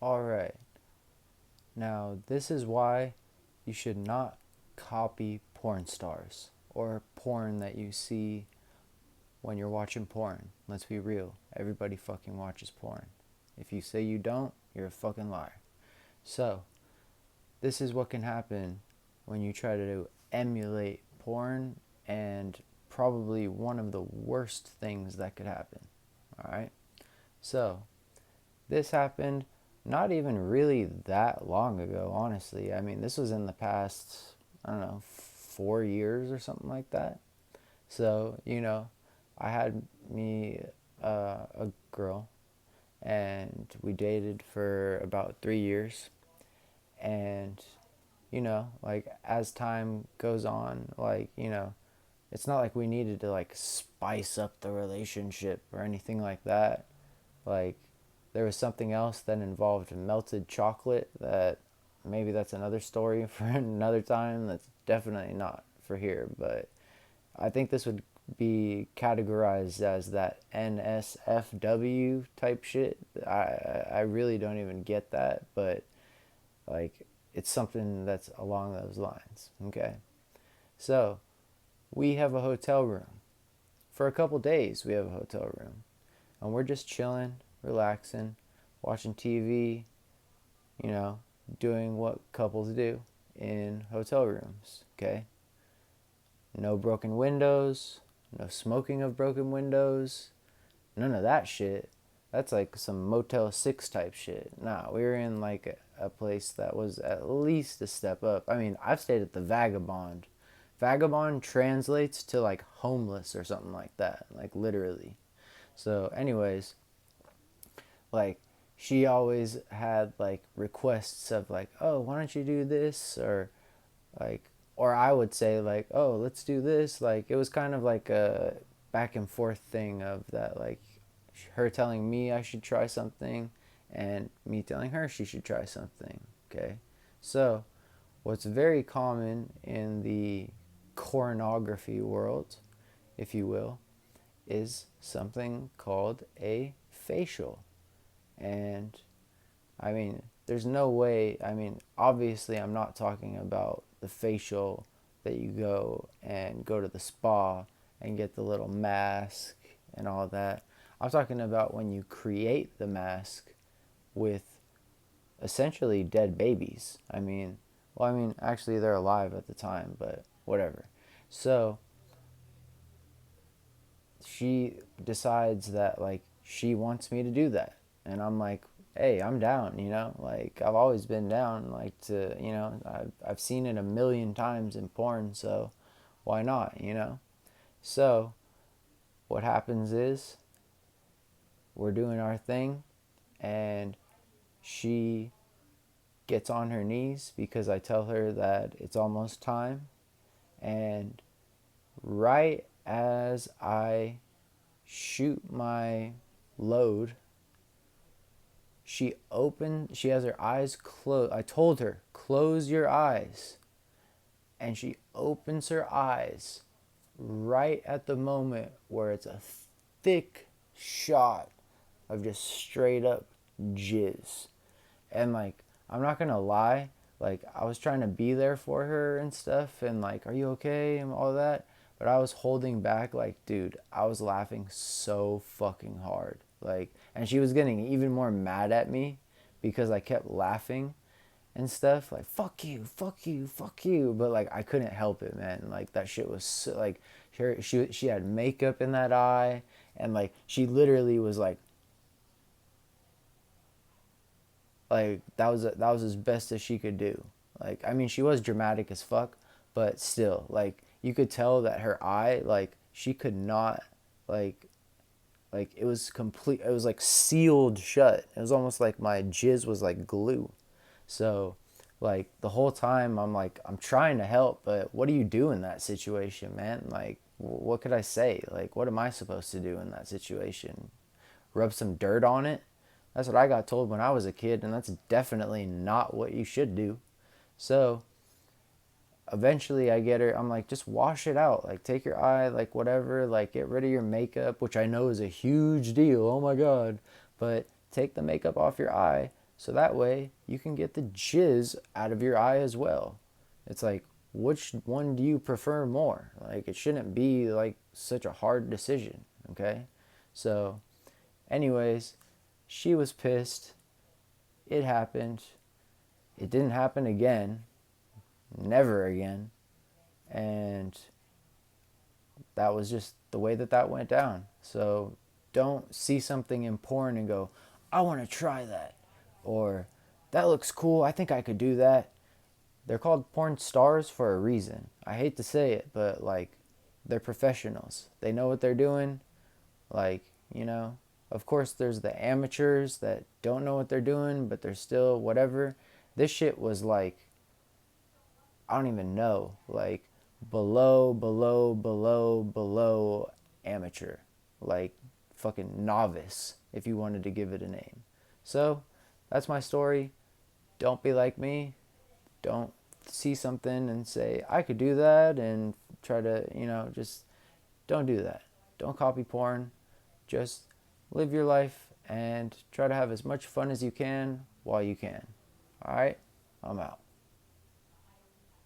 Alright, now this is why you should not copy porn stars or porn that you see when you're watching porn. Let's be real, everybody fucking watches porn. If you say you don't, you're a fucking liar. So, this is what can happen when you try to emulate porn, and probably one of the worst things that could happen. Alright? So, this happened not even really that long ago, honestly. I mean, this was in the past, I don't know, 4 years or something like that. So, I had me a girl, and we dated for about 3 years. And, like, as time goes on, like, it's not like we needed to, like, spice up the relationship or anything like that. Like, there was something else that involved melted chocolate that maybe that's another story for another time. That's definitely not for here, but I think this would be categorized as that NSFW type shit. I really don't even get that, but like it's something that's along those lines. Okay, so we have a hotel room for a couple days. We have a hotel room, and we're just chilling, relaxing, watching TV, you know, doing what couples do in hotel rooms, okay? No broken windows, no smoking of broken windows, none of that shit. That's like some Motel 6 type shit. Nah, we were in like a place that was at least a step up. I mean, I've stayed at the Vagabond. Vagabond translates to like homeless or something like that, like literally. So, anyways, like she always had like requests of like, oh, why don't you do this, or like, or I would say like, oh, let's do this. Like it was kind of like a back and forth thing of that, like her telling me I should try something and me telling her she should try something. Okay, so what's very common in the pornography world, if you will, is something called a facial. And I mean, there's no way. I mean, obviously, I'm not talking about the facial that you go to the spa and get the little mask and all that. I'm talking about when you create the mask with essentially dead babies. Actually, they're alive at the time, but whatever. So she decides that like she wants me to do that, and I'm like, hey, I'm down, like I've always been down, like to, I've seen it a million times in porn, so why not. So what happens is we're doing our thing, and she gets on her knees because I tell her that it's almost time. And right as I shoot my load, she has her eyes closed. I told her, close your eyes. And she opens her eyes right at the moment where it's a thick shot of just straight up jizz. And like, I'm not gonna lie, like I was trying to be there for her and stuff, and like, are you okay and all that, but I was holding back. Like, dude, I was laughing so fucking hard, like, and she was getting even more mad at me because I kept laughing and stuff, like fuck you, fuck you, fuck you, but like I couldn't help it, man. Like that shit was so, like, she had makeup in that eye, and like she literally was like that was as best as she could do. Like, I mean, she was dramatic as fuck, but still, like you could tell that her eye, like she could not, like it was complete. It was like sealed shut. It was almost like my jizz was like glue. So, like the whole time, I'm like, I'm trying to help, but what do you do in that situation, man? Like, what could I say? Like, what am I supposed to do in that situation? Rub some dirt on it? That's what I got told when I was a kid, and that's definitely not what you should do. So eventually I get her, I'm like, just wash it out. Like, take your eye, like, whatever, like, get rid of your makeup, which I know is a huge deal. Oh my God. But take the makeup off your eye, So that way you can get the jizz out of your eye as well. It's like, which one do you prefer more? Like, it shouldn't be like such a hard decision, okay? So, anyways, she was pissed. It happened. It didn't happen again. Never again. And that was just the way that that went down. So don't see something in porn and go, I want to try that. Or that looks cool. I think I could do that. They're called porn stars for a reason. I hate to say it, but like, they're professionals. They know what they're doing. Like, of course there's the amateurs that don't know what they're doing, but they're still whatever. This shit was like, I don't even know, like below amateur. Like fucking novice, if you wanted to give it a name. So, that's my story. Don't be like me. Don't see something and say, I could do that, and try to, just don't do that. Don't copy porn. Just live your life and try to have as much fun as you can while you can. Alright? I'm out.